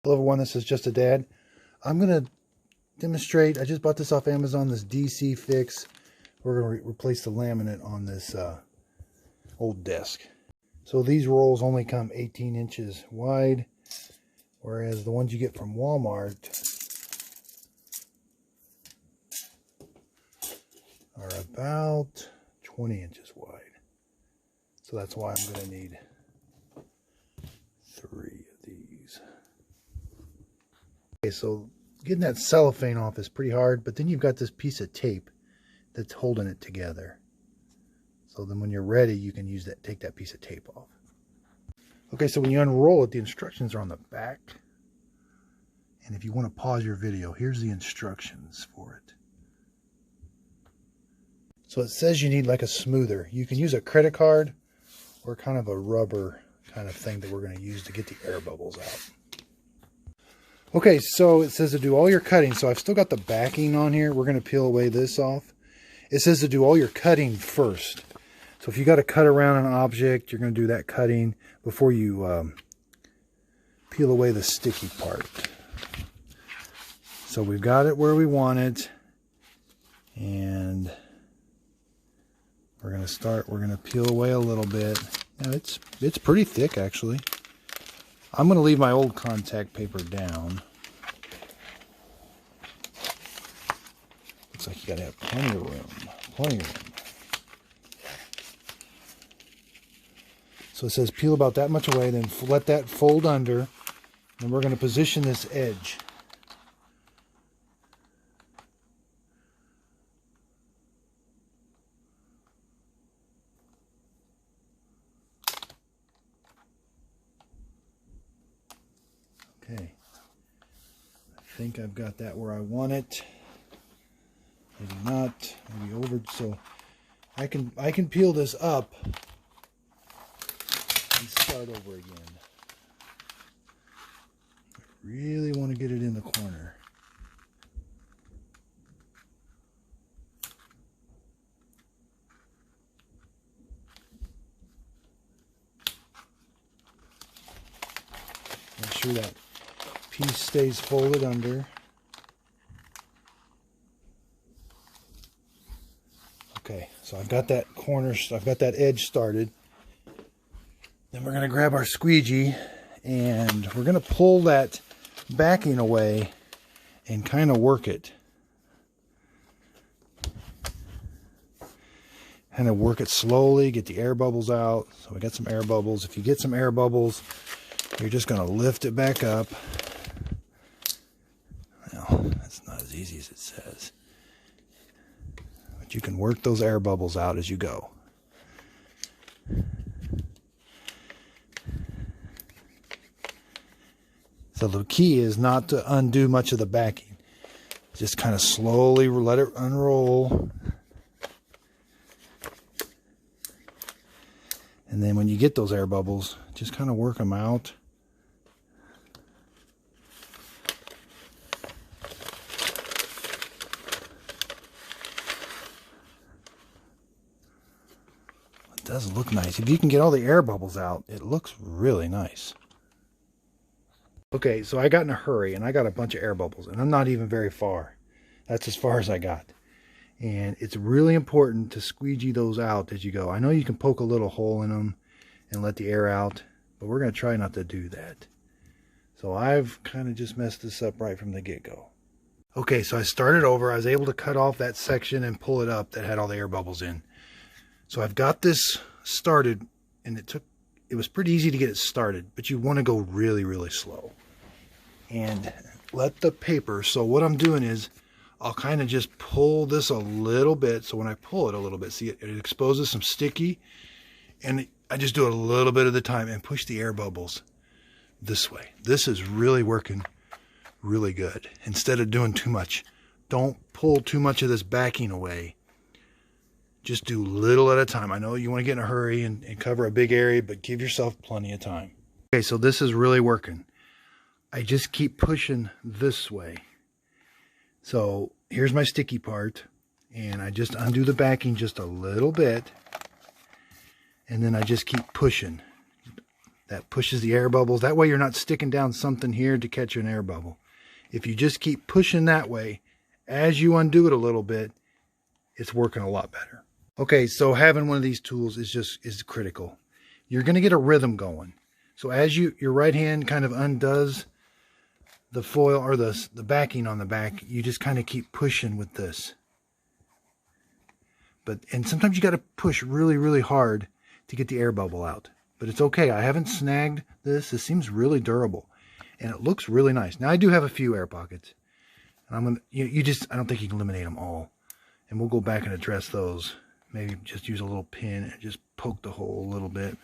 Level 1, this is just a dad. I'm going to demonstrate. I just bought this off Amazon, this DC fix. We're going to replace the laminate on this old desk. So these rolls only come 18 inches wide, whereas the ones you get from Walmart are about 20 inches wide. So that's why I'm going to need 3 of these. Okay, so getting that cellophane off is pretty hard, but then you've got this piece of tape that's holding it together. So then when you're ready, you can use that, take that piece of tape off. Okay, so when you unroll it, the instructions are on the back. And if you want to pause your video, here's the instructions for it. So it says you need like a smoother. You can use a credit card or kind of a rubber kind of thing that we're going to use to get the air bubbles out. Okay, so it says to do all your cutting. So I've still got the backing on here. We're going to peel away this off. It says to do all your cutting first. So if you got to cut around an object, you're going to do that cutting before you peel away the sticky part. So we've got it where we want it. And we're going to start, we're going to peel away a little bit. Now it's pretty thick actually. I'm going to leave my old contact paper down. Looks like you got to have plenty of room. Plenty of room. So it says peel about that much away, then let that fold under. And we're going to position this edge. Okay, I think I've got that where I want it. Maybe not, maybe over. So I can peel this up and start over again. I really want to get it in the corner. Make sure that piece stays folded under. Okay, so I've got that corner, I've got that edge started. Then we're going to grab our squeegee and we're going to pull that backing away and kind of work it. Kind of work it slowly, get the air bubbles out. So we got some air bubbles. If you get some air bubbles, you're just going to lift it back up. Well, that's not as easy as it says. But you can work those air bubbles out as you go. So the key is not to undo much of the backing. Just kind of slowly let it unroll. And then when you get those air bubbles, just kind of work them out. It does look nice. If you can get all the air bubbles out, it looks really nice. Okay, so I got in a hurry and I got a bunch of air bubbles and I'm not even very far. That's as far as I got. And it's really important to squeegee those out as you go. I know you can poke a little hole in them and let the air out, but we're going to try not to do that. So I've kind of just messed this up right from the get-go. Okay, so I started over. I was able to cut off that section and pull it up that had all the air bubbles in. So I've got this started, and it was pretty easy to get it started, but you want to go really, really slow. And let the paper, so what I'm doing is, I'll kind of just pull this a little bit. So when I pull it a little bit, see it exposes some sticky, and I just do it a little bit at a time and push the air bubbles this way. This is really working really good. Instead of doing too much, don't pull too much of this backing away. Just do little at a time. I know you want to get in a hurry and cover a big area, but give yourself plenty of time. Okay, so this is really working. I just keep pushing this way. So here's my sticky part, and I just undo the backing just a little bit, and then I just keep pushing. That pushes the air bubbles. That way you're not sticking down something here to catch an air bubble. If you just keep pushing that way, as you undo it a little bit, it's working a lot better. Okay, so having one of these tools is critical. You're going to get a rhythm going. So as your right hand kind of undoes the foil or the backing on the back, you just kind of keep pushing with this. And sometimes you got to push really, really hard to get the air bubble out. But it's okay. I haven't snagged this. This seems really durable. And it looks really nice. Now I do have a few air pockets. And I'm gonna I don't think you can eliminate them all. And we'll go back and address those. Maybe just use a little pin and just poke the hole a little bit.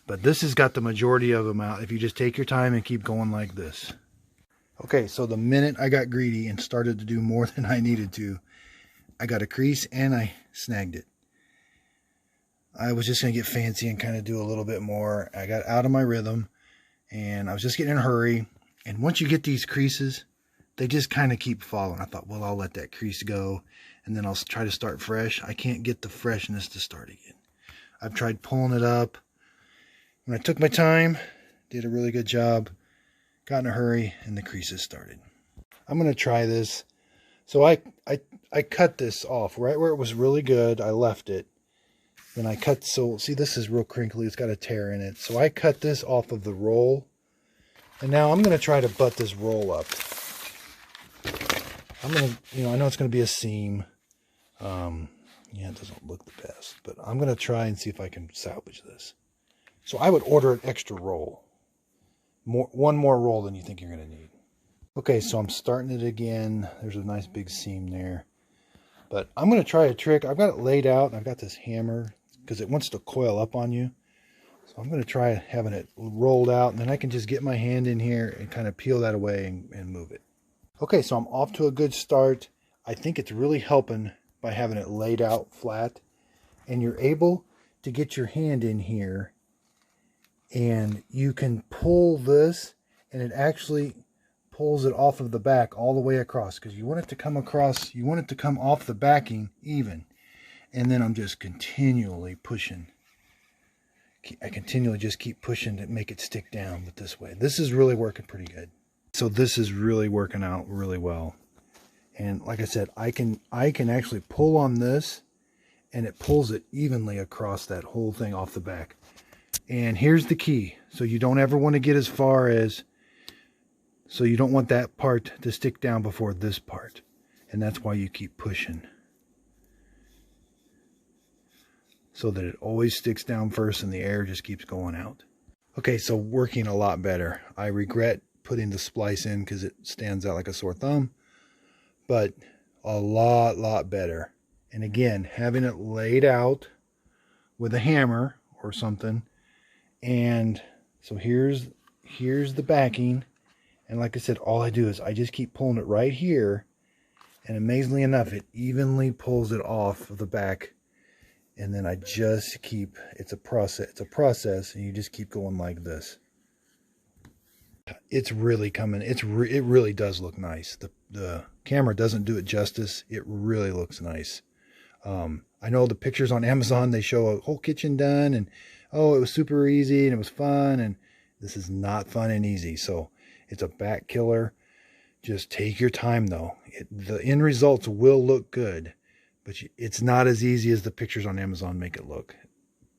But this has got the majority of them out if you just take your time and keep going like this. Okay, so the minute I got greedy and started to do more than I needed to, I got a crease and I snagged it. I was just going to get fancy and kind of do a little bit more. I got out of my rhythm and I was just getting in a hurry. And once you get these creases, they just kind of keep falling. I thought, well, I'll let that crease go and then I'll try to start fresh. I can't get the freshness to start again. I've tried pulling it up. When I took my time, did a really good job, got in a hurry, and the creases started. I'm going to try this. So I cut this off right where it was really good. I left it. Then I cut, so see, this is real crinkly. It's got a tear in it. So I cut this off of the roll. And now I'm going to try to butt this roll up. I'm going to, I know it's going to be a seam. Yeah, it doesn't look the best. But I'm going to try and see if I can salvage this. So I would order an extra roll. One more roll than you think you're going to need. Okay, so I'm starting it again. There's a nice big seam there. But I'm going to try a trick. I've got it laid out. I've got this hammer because it wants to coil up on you. So I'm going to try having it rolled out. And then I can just get my hand in here and kind of peel that away and move it. Okay, so I'm off to a good start. I think it's really helping by having it laid out flat. And you're able to get your hand in here. And you can pull this. And it actually pulls it off of the back all the way across, because you want it to come across, you want it to come off the backing even. And then I'm just continually pushing. I continually just keep pushing to make it stick down with this way. This is really working pretty good. So this is really working out really well. And like I said, I can actually pull on this and it pulls it evenly across that whole thing off the back. And here's the key. So you don't ever want to get as far as, so you don't want that part to stick down before this part. And that's why you keep pushing. So that it always sticks down first and the air just keeps going out. Okay, so working a lot better. I regret putting the splice in because it stands out like a sore thumb. But a lot better. And again, having it laid out with a hammer or something. And so here's the backing. And like I said, all I do is I just keep pulling it right here. And amazingly enough, it evenly pulls it off of the back. And then I just keep, it's a process, and you just keep going like this. It's really coming, it really does look nice. The camera doesn't do it justice. It really looks nice. I know the pictures on Amazon, they show a whole kitchen done, and oh, it was super easy, and it was fun, and this is not fun and easy. So it's a back killer. Just take your time though. The end results will look good. But it's not as easy as the pictures on Amazon make it look.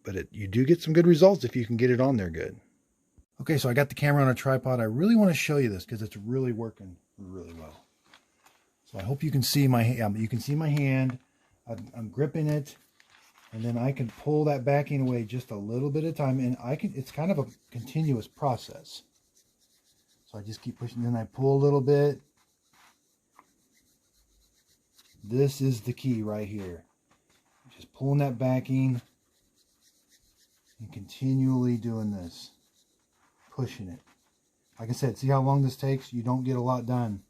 But you do get some good results if you can get it on there good. Okay, so I got the camera on a tripod. I really want to show you this because it's really working really well. So I hope you can see my hand. I'm gripping it. And then I can pull that backing away just a little bit at a time. And it's kind of a continuous process. So I just keep pushing. Then I pull a little bit. This is the key right here. Just pulling that backing and continually doing this. Pushing it. Like I said, see how long this takes? You don't get a lot done.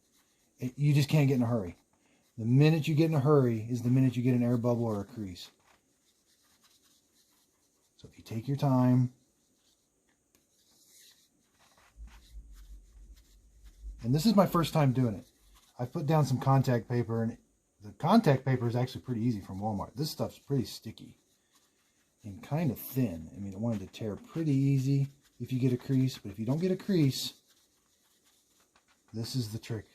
You just can't get in a hurry. The minute you get in a hurry is the minute you get an air bubble or a crease. So if you take your time. And this is my first time doing it. I put down some contact paper, and the contact paper is actually pretty easy from Walmart. This stuff's pretty sticky and kind of thin. I mean, it wanted to tear pretty easy. if you get a crease. But if you don't get a crease, this is the trick.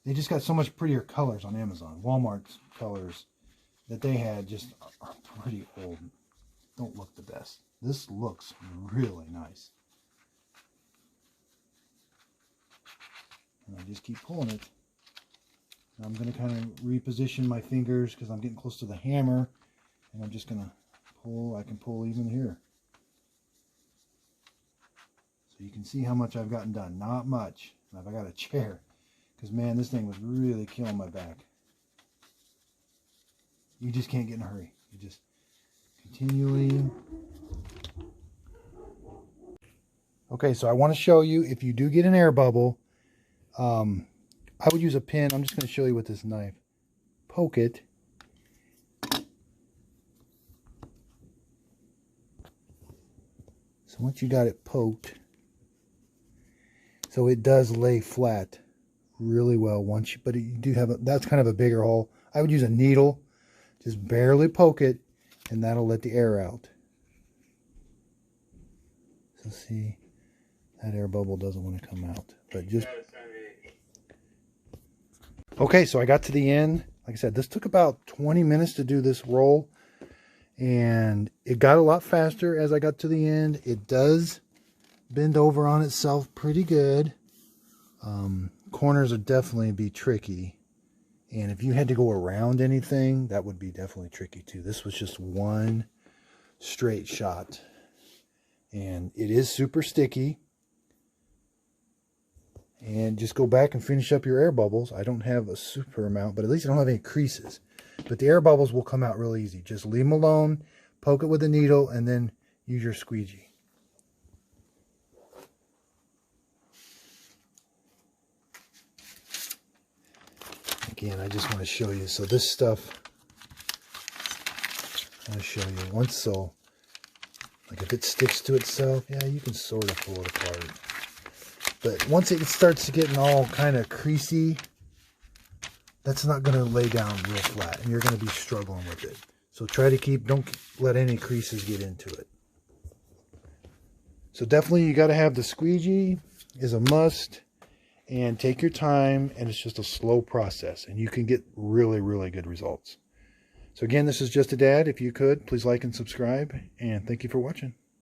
They just got so much prettier colors on Amazon. Walmart's colors that they had just are pretty old. Don't look the best. This looks really nice. And I just keep pulling it. And I'm going to kind of reposition my fingers because I'm getting close to the hammer. And I'm just going to pull. I can pull even here. So you can see how much I've gotten done. Not much. And I've got a chair. Because, man, this thing was really killing my back. You just can't get in a hurry. You just continually... Okay, so I want to show you, if you do get an air bubble, I would use a pin. I'm just going to show you with this knife. Poke it. So once you got it poked, so it does lay flat really well once you, but you do have a, that's kind of a bigger hole. I would use a needle, just barely poke it, and that'll let the air out. So see, that air bubble doesn't want to come out, but just okay. So I got to the end. Like I said, this took about 20 minutes to do this roll, and it got a lot faster as I got to the end. It does bend over on itself pretty good. Corners would definitely be tricky, and if you had to go around anything, that would be definitely tricky too. This was just one straight shot, and it is super sticky. And just go back and finish up your air bubbles. I don't have a super amount, but at least I don't have any creases. But the air bubbles will come out real easy. Just leave them alone, poke it with a needle, and then use your squeegee. Again, I just want to show you. So this stuff, I want to show you once. So, like if it sticks to itself, yeah, you can sort of pull it apart. But once it starts to getting all kind of creasy, that's not going to lay down real flat, and you're going to be struggling with it. So try to keep, don't let any creases get into it. So definitely you got to have the squeegee is a must, and take your time, and it's just a slow process, and you can get really, really good results. So again, this is Just a Dad. If you could, please like and subscribe, and thank you for watching.